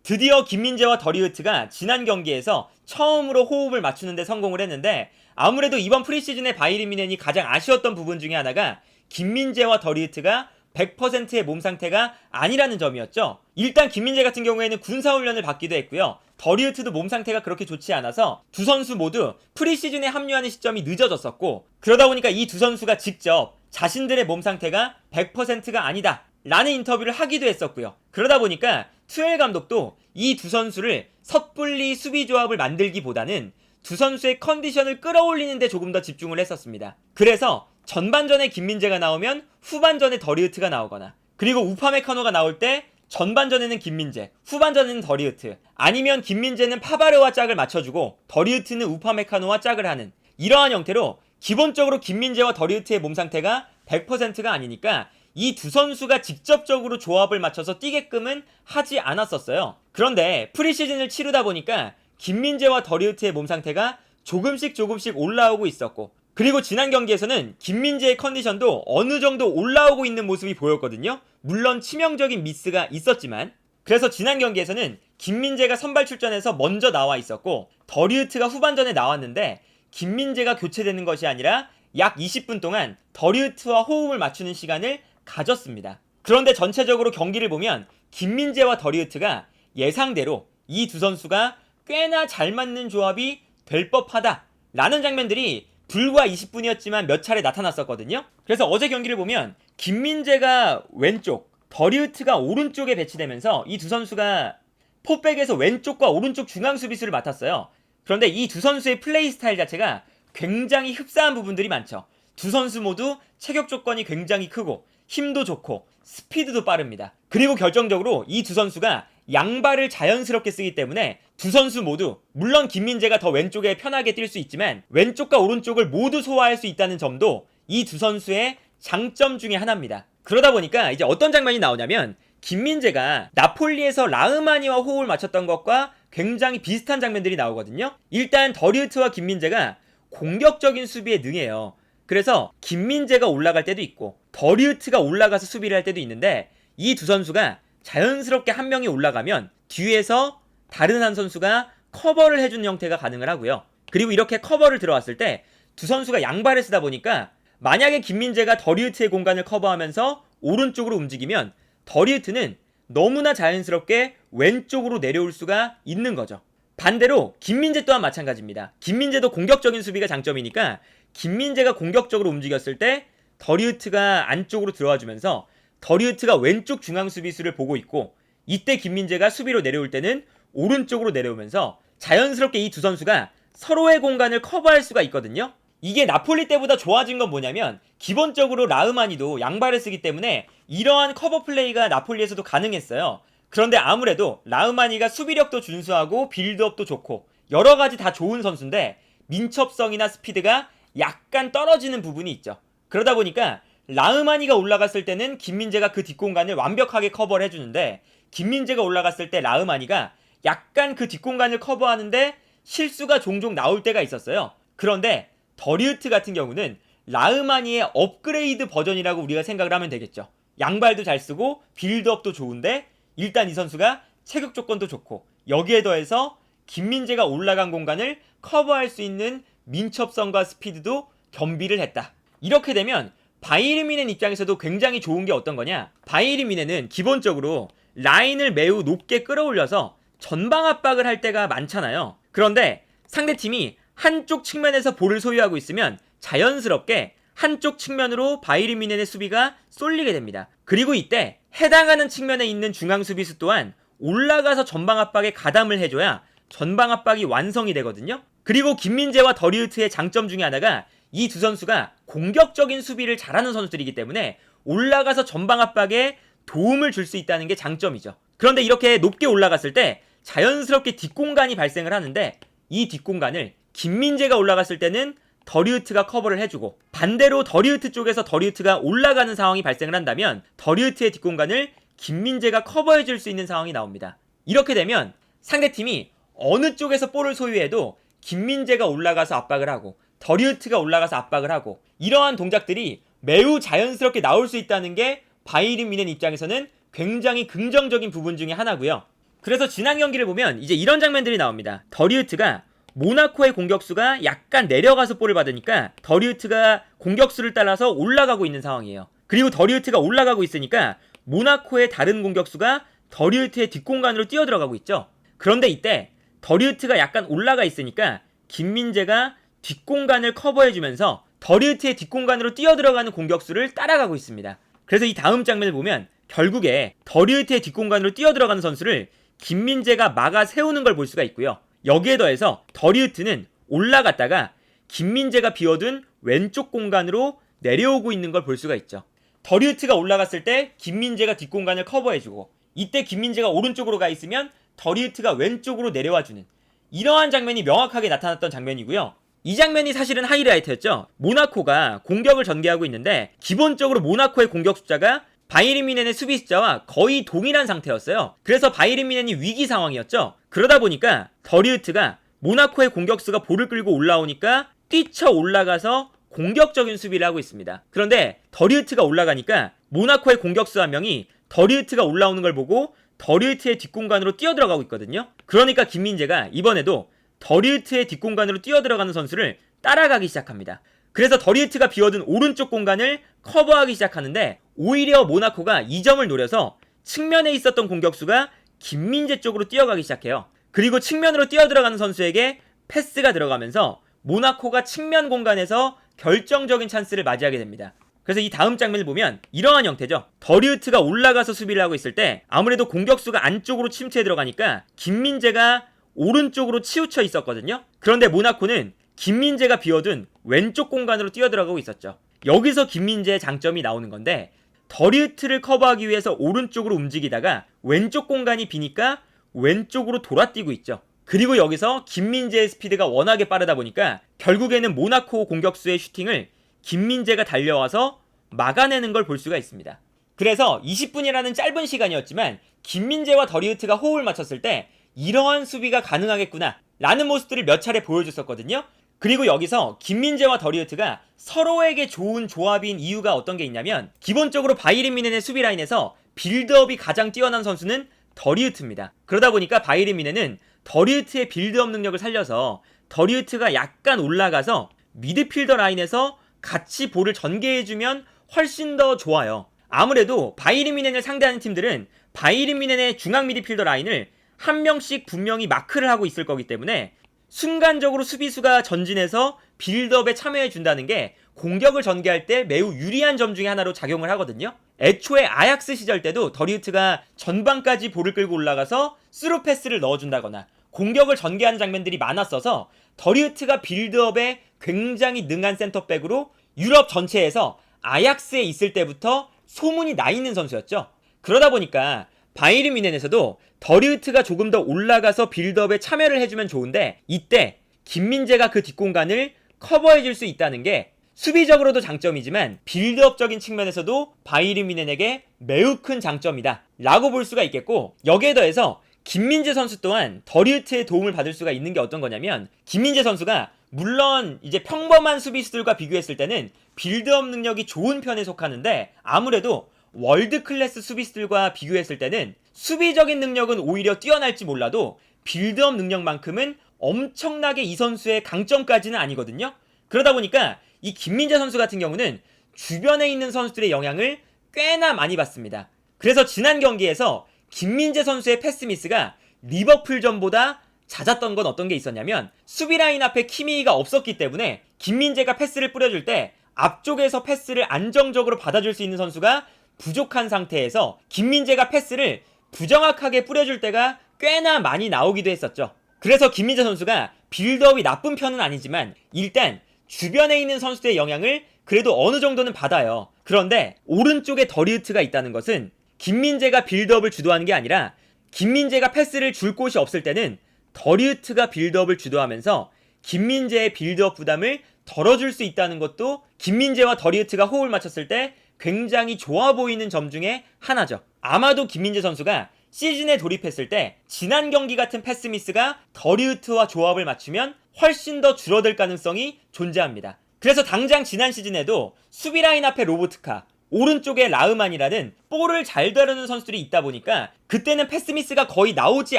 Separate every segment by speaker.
Speaker 1: 드디어 김민재와 더리우트가 지난 경기에서 처음으로 호흡을 맞추는데 성공을 했는데, 아무래도 이번 프리시즌의 바이에른 뮌헨이 가장 아쉬웠던 부분 중에 하나가 김민재와 더리우트가 100%의 몸 상태가 아니라는 점이었죠. 일단 김민재 같은 경우에는 군사훈련을 받기도 했고요. 더리우트도 몸 상태가 그렇게 좋지 않아서 두 선수 모두 프리시즌에 합류하는 시점이 늦어졌었고, 그러다 보니까 이 두 선수가 직접 자신들의 몸 상태가 100%가 아니다 라는 인터뷰를 하기도 했었고요. 그러다 보니까 투엘 감독도 이 두 선수를 섣불리 수비 조합을 만들기보다는 두 선수의 컨디션을 끌어올리는 데 조금 더 집중을 했었습니다. 그래서 전반전에 김민재가 나오면 후반전에 더리우트가 나오거나, 그리고 우파메카노가 나올 때 전반전에는 김민재, 후반전에는 더리우트, 아니면 김민재는 파바르와 짝을 맞춰주고 더리우트는 우파메카노와 짝을 하는, 이러한 형태로 기본적으로 김민재와 더리우트의 몸 상태가 100%가 아니니까 이 두 선수가 직접적으로 조합을 맞춰서 뛰게끔은 하지 않았었어요. 그런데 프리시즌을 치르다 보니까 김민재와 더리우트의 몸 상태가 조금씩 올라오고 있었고, 그리고 지난 경기에서는 김민재의 컨디션도 어느 정도 올라오고 있는 모습이 보였거든요. 물론 치명적인 미스가 있었지만. 그래서 지난 경기에서는 김민재가 선발 출전해서 먼저 나와 있었고, 더리우트가 후반전에 나왔는데 김민재가 교체되는 것이 아니라 약 20분 동안 더리우트와 호흡을 맞추는 시간을 가졌습니다. 그런데 전체적으로 경기를 보면 김민재와 더리우트가 예상대로 이 두 선수가 꽤나 잘 맞는 조합이 될 법하다 라는 장면들이 불과 20분이었지만 몇 차례 나타났었거든요. 그래서 어제 경기를 보면 김민재가 왼쪽, 더리우트가 오른쪽에 배치되면서 이 두 선수가 포백에서 왼쪽과 오른쪽 중앙 수비수를 맡았어요. 그런데 이 두 선수의 플레이 스타일 자체가 굉장히 흡사한 부분들이 많죠. 두 선수 모두 체격 조건이 굉장히 크고 힘도 좋고 스피드도 빠릅니다. 그리고 결정적으로 이 두 선수가 양발을 자연스럽게 쓰기 때문에 두 선수 모두, 물론 김민재가 더 왼쪽에 편하게 뛸 수 있지만 왼쪽과 오른쪽을 모두 소화할 수 있다는 점도 이 두 선수의 장점 중에 하나입니다. 그러다 보니까 이제 어떤 장면이 나오냐면, 김민재가 나폴리에서 라흐마니와 호흡을 맞췄던 것과 굉장히 비슷한 장면들이 나오거든요. 일단 더리우트와 김민재가 공격적인 수비에 능해요. 그래서 김민재가 올라갈 때도 있고 더리우트가 올라가서 수비를 할 때도 있는데, 이 두 선수가 자연스럽게 한 명이 올라가면 뒤에서 다른 한 선수가 커버를 해주는 형태가 가능을 하고요. 그리고 이렇게 커버를 들어왔을 때 두 선수가 양발을 쓰다 보니까 만약에 김민재가 더리우트의 공간을 커버하면서 오른쪽으로 움직이면 더리우트는 너무나 자연스럽게 왼쪽으로 내려올 수가 있는 거죠. 반대로 김민재 또한 마찬가지입니다. 김민재도 공격적인 수비가 장점이니까 김민재가 공격적으로 움직였을 때 더리우트가 안쪽으로 들어와주면서 더리우트가 왼쪽 중앙 수비수를 보고 있고, 이때 김민재가 수비로 내려올 때는 오른쪽으로 내려오면서 자연스럽게 이 두 선수가 서로의 공간을 커버할 수가 있거든요. 이게 나폴리 때보다 좋아진 건 뭐냐면, 기본적으로 라흐마니도 양발을 쓰기 때문에 이러한 커버 플레이가 나폴리에서도 가능했어요. 그런데 아무래도 라흐마니가 수비력도 준수하고 빌드업도 좋고 여러가지 다 좋은 선수인데 민첩성이나 스피드가 약간 떨어지는 부분이 있죠. 그러다 보니까 라흐마니가 올라갔을 때는 김민재가 그 뒷공간을 완벽하게 커버를 해주는데, 김민재가 올라갔을 때 라흐마니가 약간 그 뒷공간을 커버하는데 실수가 종종 나올 때가 있었어요. 그런데 더리우트 같은 경우는 라흐마니의 업그레이드 버전이라고 우리가 생각을 하면 되겠죠. 양발도 잘 쓰고 빌드업도 좋은데, 일단 이 선수가 체격 조건도 좋고 여기에 더해서 김민재가 올라간 공간을 커버할 수 있는 민첩성과 스피드도 겸비를 했다. 이렇게 되면 바이에른 뮌헨 입장에서도 굉장히 좋은 게 어떤 거냐, 바이에른 뮌헨은 기본적으로 라인을 매우 높게 끌어올려서 전방 압박을 할 때가 많잖아요. 그런데 상대팀이 한쪽 측면에서 볼을 소유하고 있으면 자연스럽게 한쪽 측면으로 바이에른 뮌헨의 수비가 쏠리게 됩니다. 그리고 이때 해당하는 측면에 있는 중앙 수비수 또한 올라가서 전방 압박에 가담을 해줘야 전방 압박이 완성이 되거든요. 그리고 김민재와 더리우트의 장점 중에 하나가 이 두 선수가 공격적인 수비를 잘하는 선수들이기 때문에 올라가서 전방 압박에 도움을 줄 수 있다는 게 장점이죠. 그런데 이렇게 높게 올라갔을 때 자연스럽게 뒷공간이 발생을 하는데, 이 뒷공간을 김민재가 올라갔을 때는 더리우트가 커버를 해주고, 반대로 더리우트 쪽에서 더리우트가 올라가는 상황이 발생을 한다면 더리우트의 뒷공간을 김민재가 커버해줄 수 있는 상황이 나옵니다. 이렇게 되면 상대팀이 어느 쪽에서 볼을 소유해도 김민재가 올라가서 압박을 하고 더리우트가 올라가서 압박을 하고, 이러한 동작들이 매우 자연스럽게 나올 수 있다는 게 바이에른 뮌헨 입장에서는 굉장히 긍정적인 부분 중에 하나고요. 그래서 지난 경기를 보면 이제 이런 장면들이 나옵니다. 더리우트가 모나코의 공격수가 약간 내려가서 볼을 받으니까 더리우트가 공격수를 따라서 올라가고 있는 상황이에요. 그리고 더리우트가 올라가고 있으니까 모나코의 다른 공격수가 더리우트의 뒷공간으로 뛰어들어가고 있죠. 그런데 이때 더리우트가 약간 올라가 있으니까 김민재가 뒷공간을 커버해주면서 더리우트의 뒷공간으로 뛰어들어가는 공격수를 따라가고 있습니다. 그래서 이 다음 장면을 보면 결국에 더리우트의 뒷공간으로 뛰어들어가는 선수를 김민재가 막아 세우는 걸 볼 수가 있고요. 여기에 더해서 더리우트는 올라갔다가 김민재가 비워둔 왼쪽 공간으로 내려오고 있는 걸 볼 수가 있죠. 더리우트가 올라갔을 때 김민재가 뒷공간을 커버해주고 이때 김민재가 오른쪽으로 가 있으면 더리우트가 왼쪽으로 내려와주는 이러한 장면이 명확하게 나타났던 장면이고요. 이 장면이 사실은 하이라이트였죠. 모나코가 공격을 전개하고 있는데 기본적으로 모나코의 공격 숫자가 바이에른 뮌헨의 수비 숫자와 거의 동일한 상태였어요. 그래서 바이에른 뮌헨이 위기 상황이었죠. 그러다 보니까 더리우트가 모나코의 공격수가 볼을 끌고 올라오니까 뛰쳐 올라가서 공격적인 수비를 하고 있습니다. 그런데 더리우트가 올라가니까 모나코의 공격수 한 명이 더리우트가 올라오는 걸 보고 더리우트의 뒷공간으로 뛰어들어가고 있거든요. 그러니까 김민재가 이번에도 더리우트의 뒷공간으로 뛰어들어가는 선수를 따라가기 시작합니다. 그래서 더리우트가 비워둔 오른쪽 공간을 커버하기 시작하는데 오히려 모나코가 이 점을 노려서 측면에 있었던 공격수가 김민재 쪽으로 뛰어가기 시작해요. 그리고 측면으로 뛰어들어가는 선수에게 패스가 들어가면서 모나코가 측면 공간에서 결정적인 찬스를 맞이하게 됩니다. 그래서 이 다음 장면을 보면 이러한 형태죠. 더리우트가 올라가서 수비를 하고 있을 때 아무래도 공격수가 안쪽으로 침투해 들어가니까 김민재가 오른쪽으로 치우쳐 있었거든요. 그런데 모나코는 김민재가 비워둔 왼쪽 공간으로 뛰어들어가고 있었죠. 여기서 김민재의 장점이 나오는 건데 더리우트를 커버하기 위해서 오른쪽으로 움직이다가 왼쪽 공간이 비니까 왼쪽으로 돌아뛰고 있죠. 그리고 여기서 김민재의 스피드가 워낙에 빠르다 보니까 결국에는 모나코 공격수의 슈팅을 김민재가 달려와서 막아내는 걸 볼 수가 있습니다. 그래서 20분이라는 짧은 시간이었지만 김민재와 더리우트가 호흡을 맞췄을 때 이러한 수비가 가능하겠구나 라는 모습들을 몇 차례 보여줬었거든요. 그리고 여기서 김민재와 더리우트가 서로에게 좋은 조합인 이유가 어떤 게 있냐면 기본적으로 바이에른 뮌헨의 수비 라인에서 빌드업이 가장 뛰어난 선수는 더리우트입니다. 그러다 보니까 바이에른 뮌헨은 더리우트의 빌드업 능력을 살려서 더리우트가 약간 올라가서 미드필더 라인에서 같이 볼을 전개해주면 훨씬 더 좋아요. 아무래도 바이에른 뮌헨을 상대하는 팀들은 바이에른 뮌헨의 중앙 미드필더 라인을 한 명씩 분명히 마크를 하고 있을 거기 때문에 순간적으로 수비수가 전진해서 빌드업에 참여해준다는 게 공격을 전개할 때 매우 유리한 점 중에 하나로 작용을 하거든요. 애초에 아약스 시절 때도 더리우트가 전방까지 볼을 끌고 올라가서 스루 패스를 넣어준다거나 공격을 전개하는 장면들이 많았어서 더리우트가 빌드업에 굉장히 능한 센터백으로 유럽 전체에서 아약스에 있을 때부터 소문이 나 있는 선수였죠. 그러다 보니까 바이에른 뮌헨에서도 더리우트가 조금 더 올라가서 빌드업에 참여를 해주면 좋은데 이때 김민재가 그 뒷공간을 커버해줄 수 있다는 게 수비적으로도 장점이지만 빌드업적인 측면에서도 바이에른 뮌헨에게 매우 큰 장점이다 라고 볼 수가 있겠고, 여기에 더해서 김민재 선수 또한 더리우트의 도움을 받을 수가 있는 게 어떤 거냐면 김민재 선수가 물론 이제 평범한 수비수들과 비교했을 때는 빌드업 능력이 좋은 편에 속하는데 아무래도 월드 클래스 수비수들과 비교했을 때는 수비적인 능력은 오히려 뛰어날지 몰라도 빌드업 능력만큼은 엄청나게 이 선수의 강점까지는 아니거든요. 그러다 보니까 이 김민재 선수 같은 경우는 주변에 있는 선수들의 영향을 꽤나 많이 받습니다. 그래서 지난 경기에서 김민재 선수의 패스 미스가 리버풀전보다 잦았던 건 어떤 게 있었냐면 수비 라인 앞에 키미가 없었기 때문에 김민재가 패스를 뿌려줄 때 앞쪽에서 패스를 안정적으로 받아줄 수 있는 선수가 부족한 상태에서 김민재가 패스를 부정확하게 뿌려줄 때가 꽤나 많이 나오기도 했었죠. 그래서 김민재 선수가 빌드업이 나쁜 편은 아니지만 일단 주변에 있는 선수들의 영향을 그래도 어느 정도는 받아요. 그런데 오른쪽에 더리우트가 있다는 것은 김민재가 빌드업을 주도하는 게 아니라 김민재가 패스를 줄 곳이 없을 때는 더리우트가 빌드업을 주도하면서 김민재의 빌드업 부담을 덜어줄 수 있다는 것도 김민재와 더리우트가 호흡을 맞췄을 때 굉장히 좋아 보이는 점 중에 하나죠. 아마도 김민재 선수가 시즌에 돌입했을 때 지난 경기 같은 패스 미스가 더리우트와 조합을 맞추면 훨씬 더 줄어들 가능성이 존재합니다. 그래서 당장 지난 시즌에도 수비 라인 앞에 로보트카, 오른쪽에 라흐만이라는 볼을 잘 다루는 선수들이 있다 보니까 그때는 패스미스가 거의 나오지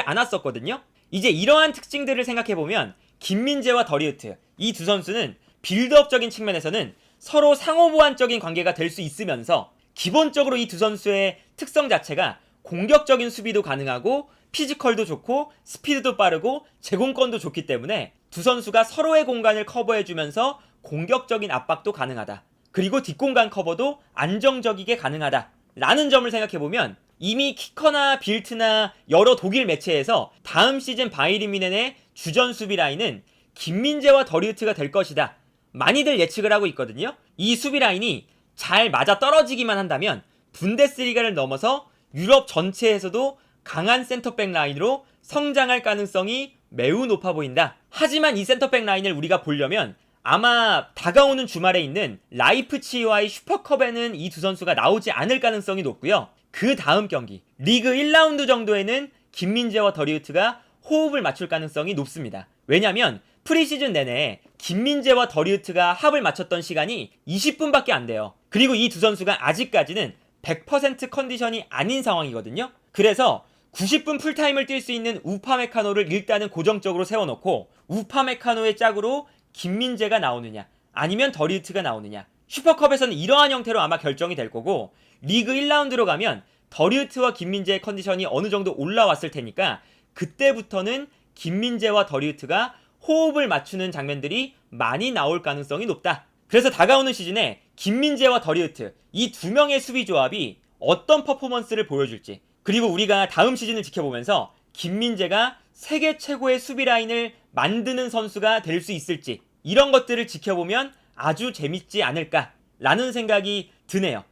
Speaker 1: 않았었거든요. 이제 이러한 특징들을 생각해보면 김민재와 더리우트, 이 두 선수는 빌드업적인 측면에서는 서로 상호보완적인 관계가 될 수 있으면서 기본적으로 이 두 선수의 특성 자체가 공격적인 수비도 가능하고 피지컬도 좋고 스피드도 빠르고 제공권도 좋기 때문에 두 선수가 서로의 공간을 커버해주면서 공격적인 압박도 가능하다. 그리고 뒷공간 커버도 안정적이게 가능하다. 라는 점을 생각해보면 이미 키커나 빌트나 여러 독일 매체에서 다음 시즌 바이에른 뮌헨의 주전 수비 라인은 김민재와 더리우트가 될 것이다. 많이들 예측을 하고 있거든요. 이 수비 라인이 잘 맞아 떨어지기만 한다면 분데스리가를 넘어서 유럽 전체에서도 강한 센터백 라인으로 성장할 가능성이 매우 높아 보인다. 하지만 이 센터백 라인을 우리가 보려면 아마 다가오는 주말에 있는 라이프치히와의 슈퍼컵에는 이 두 선수가 나오지 않을 가능성이 높고요. 그 다음 경기 리그 1라운드 정도에는 김민재와 더리우트가 호흡을 맞출 가능성이 높습니다. 왜냐면 프리시즌 내내 김민재와 더리우트가 합을 맞췄던 시간이 20분밖에 안 돼요. 그리고 이 두 선수가 아직까지는 100% 컨디션이 아닌 상황이거든요. 그래서 90분 풀타임을 뛸 수 있는 우파메카노를 일단은 고정적으로 세워놓고 우파메카노의 짝으로 김민재가 나오느냐 아니면 더리우트가 나오느냐, 슈퍼컵에서는 이러한 형태로 아마 결정이 될 거고, 리그 1라운드로 가면 더리우트와 김민재의 컨디션이 어느 정도 올라왔을 테니까 그때부터는 김민재와 더리우트가 호흡을 맞추는 장면들이 많이 나올 가능성이 높다. 그래서 다가오는 시즌에 김민재와 더리우트 이 두 명의 수비 조합이 어떤 퍼포먼스를 보여줄지, 그리고 우리가 다음 시즌을 지켜보면서 김민재가 세계 최고의 수비 라인을 만드는 선수가 될 수 있을지, 이런 것들을 지켜보면 아주 재밌지 않을까라는 생각이 드네요.